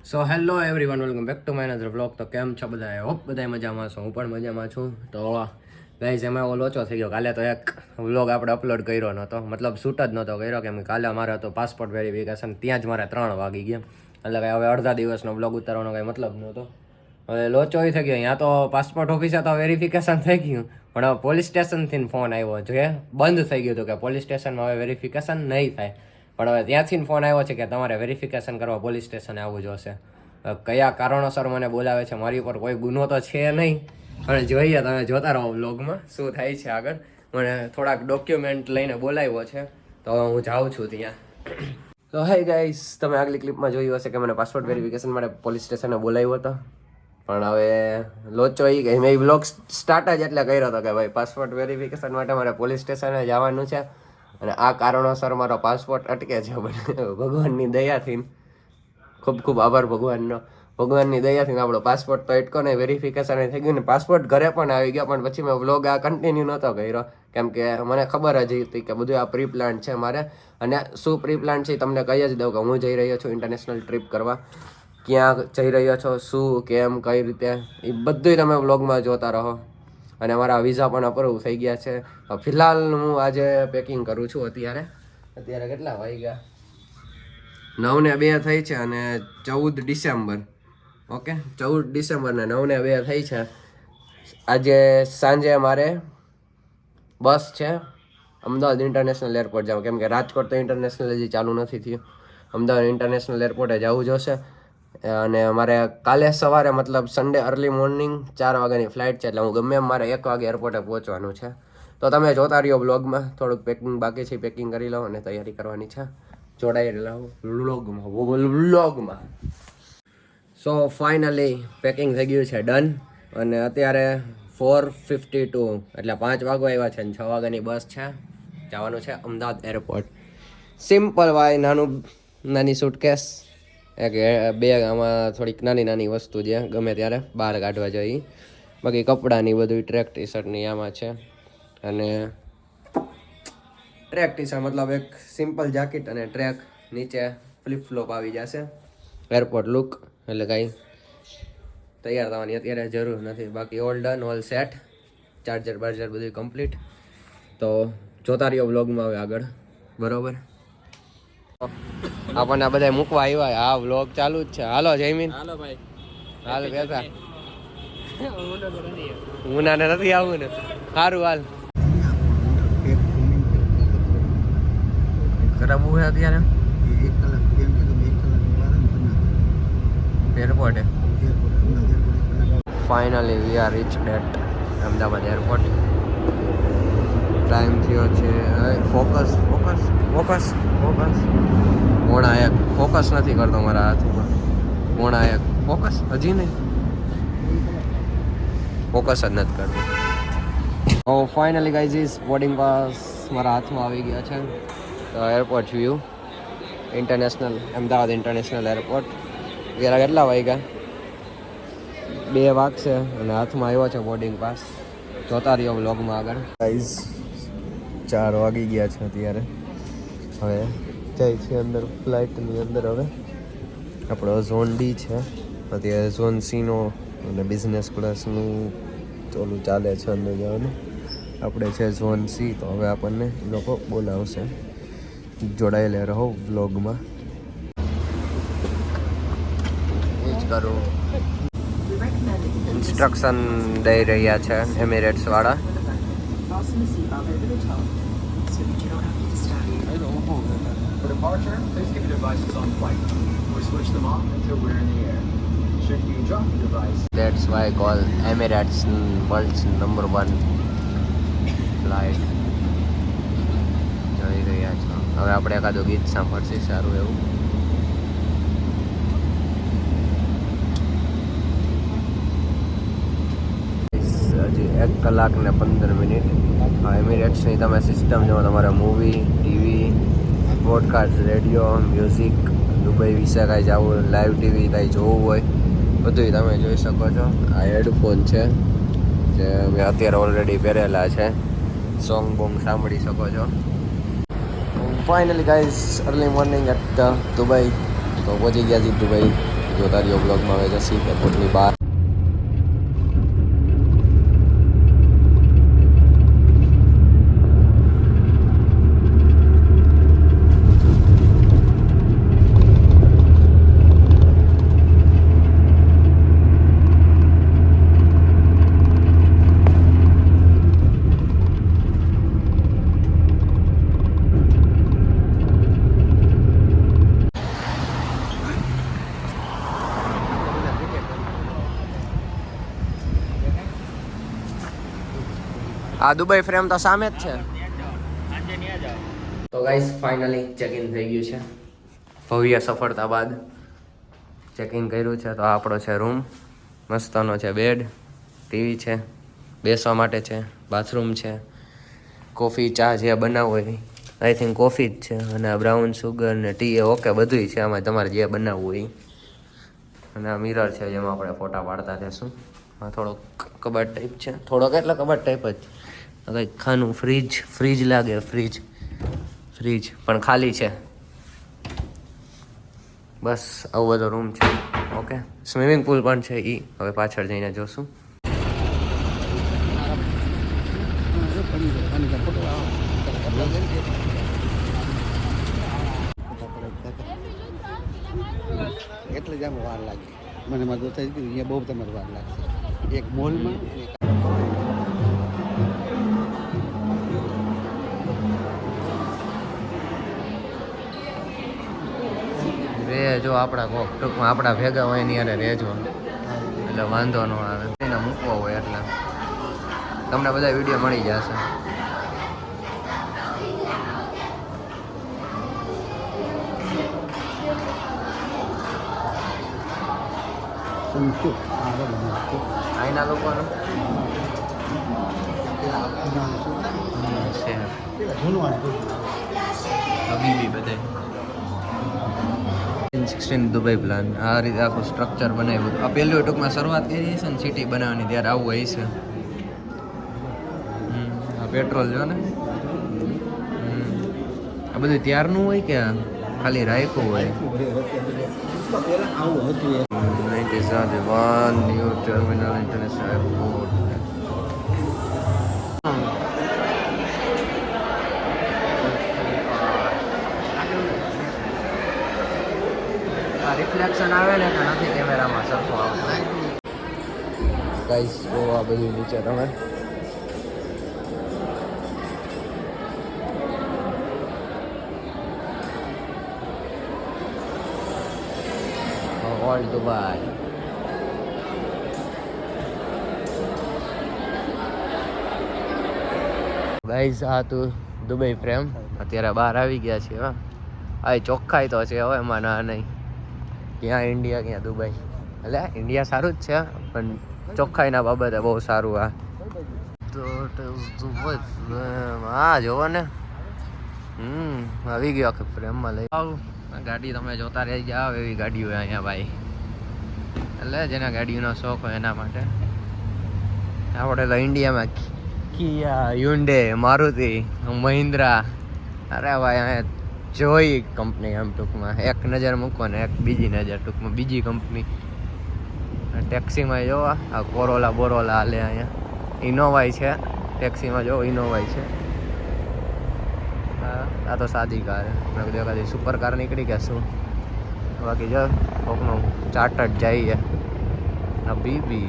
So hello everyone, welcome back to my another vlog. તો કેમ છો બધા? હોપ બધા મજામાં છો. હું પણ મજામાં છું. તો ગાઈઝ એમાં એવો લોચો થઈ ગયો. કાલે તો એક વ્લોગ આપણે અપલોડ કર્યો નહોતો, મતલબ શૂટ જ નહોતો કર્યો, કેમ કે કાલે અમારે હતો પાસપોર્ટ વેરિફિકેશન. ત્યાં જ મારે 3 વાગી ગયા. એટલે કાંઈ હવે અડધા દિવસનો વ્લોગ ઉતારવાનો કાંઈ મતલબ નહોતો. હવે લોચો એ થઈ ગયો. ત્યાં તો પાસપોર્ટ ઓફિસે તો વેરિફિકેશન થઈ ગયું, પણ હવે પોલીસ સ્ટેશનથી ફોન આવ્યો જે બંધ થઈ ગયું હતું કે પોલીસ સ્ટેશનમાં હવે વેરિફિકેશન નહીં થાય. પણ હવે ત્યાંથી ફોન આવ્યો છે કે તમારે વેરિફિકેશન કરવા પોલીસ સ્ટેશને આવવું જોશે. કયા કારણોસર મને બોલાવે છે, મારી ઉપર કોઈ ગુનો તો છે નહીં, અને જોઈએ તમે જોતા રહો વ્લોગમાં શું થાય છે આગળ. મને થોડાક ડોક્યુમેન્ટ લઈને બોલાવ્યો છે, તો હું જાઉં છું ત્યાં. તો હાય ગાઈસ, તમે આગલી ક્લિપમાં જોયું હશે કે મને પાસપોર્ટ વેરિફિકેશન માટે પોલીસ સ્ટેશને બોલાવ્યો હતો. પણ હવે લોચો એ ગઈ, મેં વ્લોગ સ્ટાર્ટ જ એટલે કર્યો હતો કે ભાઈ પાસપોર્ટ વેરિફિકેશન માટે મારે પોલીસ સ્ટેશને જવાનું છે, અને આ કારણોસર મારો પાસપોર્ટ અટકે છે. ભગવાનની દયાથી ખૂબ ખૂબ આભાર ભગવાનની દયાથી આપણો પાસપોર્ટ તો અટકો નહીં, વેરિફિકેશન થઈ ગયું ને પાસપોર્ટ ઘરે પણ આવી ગયો. પણ પછી મેં વ્લોગ આ કન્ટિન્યુ નહોતો કર્યો, કેમ કે મને ખબર જ હતી કે બધું આ પ્રી પ્લાન છે મારે. અને શું પ્રી પ્લાન છે તમને કહી જ દઉં કે હું જઈ રહ્યો છું ઇન્ટરનેશનલ ટ્રીપ કરવા. ક્યાં જઈ રહ્યો છો, શું, કેમ, કઈ રીતે, એ બધું તમે વ્લોગમાં જોતા રહો. અને મારા વિઝા પણ અપ્રૂવ થઈ ગયા છે. ફિલહાલ હું આજે પેકિંગ કરું છું. અત્યારે કેટલા વાગ્યા? 9:02 થઈ છે અને 14 ડિસેમ્બર. ઓકે, 14 ડિસેમ્બર ને 9:02 થઈ છે. આજે સાંજે મારે બસ છે અમદાવાદ ઇન્ટરનેશનલ એરપોર્ટ જાઉં, કેમ કે રાજકોટ તો ઇન્ટરનેશનલ હજી ચાલુ નથી થયું. અમદાવાદ ઇન્ટરનેશનલ એરપોર્ટે જવું જોશે. અને મારે કાલે સવારે મતલબ સન્ડે અર્લી મોર્નિંગ 4 વાગ્યાની ફ્લાઇટ છે, એટલે હું ગમે એમ મારે 1 વાગે એરપોર્ટે પહોંચવાનું છે. તો તમે જોતા રહ્યો બ્લોગમાં. થોડુંક પેકિંગ બાકી છે, પેકિંગ કરી લઉં અને તૈયારી કરવાની છે. જોડાઈ રહો વ્લોગમાં. સો ફાઇનલી પેકિંગ થઈ ગયું છે ડન. અને અત્યારે 4:52 એટલે 5 વાગવા આવ્યા છે, અને 6 વાગ્યાની બસ છે. જવાનું છે અમદાવાદ એરપોર્ટ. સિમ્પલ વાય, નાની સૂટકેસ, એક બેગ, આમાં થોડીક નાની વસ્તુ જે ગમે ત્યારે બહાર કાઢવા જોઈએ. બાકી કપડાની બધું ટ્રેક ટી શર્ટની આમાં છે. અને ટ્રેક ટી શર્ટ મતલબ એક સિમ્પલ જાકેટ અને ટ્રેક, નીચે ફ્લિપ ફ્લોપ આવી જશે. એરપોર્ટ લુક, એટલે કાંઈ તૈયાર થવાની અત્યારે જરૂર નથી. બાકી all done, all set, charger બાર્જર બધું કમ્પ્લીટ. તો જોતા રહ્યો વ્લોગમાં હવે આગળ. બરોબર, આપણને આ બધા મૂકવા આવ્યા. આ વ્લોગ ચાલુ જ છે. હાલો જયમીન, હાલો ભાઈ, હાલ બેઠા. ઉનાને નથી આવવું ને? સારું હાલ. કરાવવું છે અત્યારે એરપોર્ટે. Finally we are reach at Ahmedabad airport. Time થયો છે, focus focus focus focus. 1:30. Focus નથી કરતો મારા હાથમાં. 1:30 ફોકસ હજી નહીં, ફોકસ જ નથી કરતો. ઓ ફાઇનલી ગાઈઝ, બોર્ડિંગ પાસ મારા હાથમાં આવી ગયા છે. તો airport view, international Ahmedabad international airport. કેટલા વાગ્યા? 2 વાગશે અને હાથમાં આવ્યો છે બોર્ડિંગ પાસ. જોતા રહ્યો વ્લોગમાં આગળ. ગાઈઝ 4 વાગી ગયા છે અત્યારે. હવે જાય છે અંદર, ફ્લાઇટની અંદર. હવે આપણો ઝોન ડી છે, અત્યારે ઝોન સીનો અને બિઝનેસ ક્લાસનું ચોલું ચાલે છે અંદર જવાનું. આપણે છે ઝોન સી. તો હવે આપણને એ લોકો બોલાવશે. જોડાયેલા રહો વ્લોગમાં. એ જ કરું. ઇન્સ્ટ્રક્શન દઈ રહ્યા છે એમિરેટ્સ વાળા. That's why I call Emirates world's number 1 flight. જોઈ રહ્યા છો. હવે આપણે એકાદું ગીત સાંભળશે સારું એવું. હજી 1 કલાક ને 15 મિનિટ. એમિરેટ્સની તમે સિસ્ટમ જો, તમારે movie, TV, podcast, radio, music, Dubai વિશે કાંઈ જવું, લાઈવ ટીવી કાંઈ જોવું હોય બધું તમે જોઈ શકો છો. આ હેડફોન છે જે મેં અત્યારે ઓલરેડી પહેરેલા છે. સોંગ બોંગ સાંભળી શકો છો. Finally guys, early morning at Dubai. તો પહોંચી ગયા છીએ દુબઈ. જોતા રહ્યો બ્લોગમાં હવે જશી એરપોર્ટની બહાર. આ દુબઈ ફ્રેમ તો સામે જ છે. તો ગાઈસ ફાઇનલી ચેક ઇન થઈ ગયું છે. ભવ્ય સફળતા બાદ ચેક ઇન કર્યું છે. તો આ આપણો છે રૂમ. મસ્તનો છે બેડ, ટીવી છે, બેસવા માટે છે, બાથરૂમ છે, કોફી ચા જે બનાવવું હોય આઈ થિંક કોફી જ છે, અને આ બ્રાઉન સુગર ને ટી એ ઓકે બધુંય છે આમાં તમારે જે બનાવવું હોય. અને આ મિરર છે જેમાં આપણે ફોટા પાડતા રહેશું. આ થોડોક કબાટ ટાઈપ છે, થોડોક એટલે કબાટ ટાઈપ જ. કંઈક ખાનું ફ્રીજ લાગે, ફ્રીજ પણ ખાલી છે. બસ આવો બધો રૂમ છે. ઓકે, સ્વિમિંગ પુલ પણ છે, એ હવે પાછળ જઈને જોશું. એટલે જ આમ વાર લાગે મને મદદ થઈ ગઈ. અહીંયા બહુ તમારે વાર લાગશે. એક મોલમાં જો આપણા કોક ટૂંકમાં આપણા ભેગા હોય એની યારે રહેજો એટલે વાંધો ન આવે. એને મૂકવો હોય એટલે તમને બધા વિડીયો મળી જશે. અહીંના લોકોનું હબીબી બધા 16 દુબઈ પ્લાન આ રીતે આખું સ્ટ્રક્ચર બનાવ્યું. આ પહેલું ટૂંકમાં શરૂઆત કરી છે ને સિટી બનાવવાની, ત્યારે આવું હોય છે. આ પેટ્રોલ જો ને, આ બધું ત્યારનું હોય કે ખાલી રાખ્યું હોય? It is the one new terminal international airport. Reflection આવે ને તો નથી કેમેરામાં સરખું આવતું. ગાઈસ જો આ બધું નીચે તમે ઓલ દુબઈ. ગાઈસ આ તો દુબઈ ફ્રેમ અત્યારે બહાર આવી ગયા છે. હા આ ચોખ્ખાઈ તો છે હવે એમાં ના નહીં. ક્યાં ઇન્ડિયા ક્યાં દુબઈ. એટલે ઇન્ડિયા સારું જ છે પણ ચોખ્ખાઈના બાબતે બહુ સારું. આ તો દુબઈ હા જોવો ને. આવી ગયો આખી ફ્રેમમાં લઈ આવ. ગાડી તમે જોતા રહી જાઓ એવી ગાડીઓ અહીંયા ભાઈ. એટલે જેના ગાડીઓનો શોખ હોય એના માટે. આપણે તો ઇન્ડિયામાં કિયા, હ્યુન્ડે, મારુતિ, મહિન્દ્રા, અરે ભાઈ અહીંયા જોઈ કંપની આમ ટૂંકમાં એક નજર મૂકો ને એક બીજી નજર ટૂંકમાં બીજી કંપની. ટેક્સીમાં જોવા આ કોરોલા બોરોલા હાલે અહીંયા. ઇનોવાય છે ટેક્સીમાં, જો ઇનોવાય છે. આ તો સાદી કાર. મેં કીધું એકાદી સુપર કાર નીકળી ગયા શું. બાકી જો કોકનું ચાર્ટર્ડ જાય છે. આ બીબી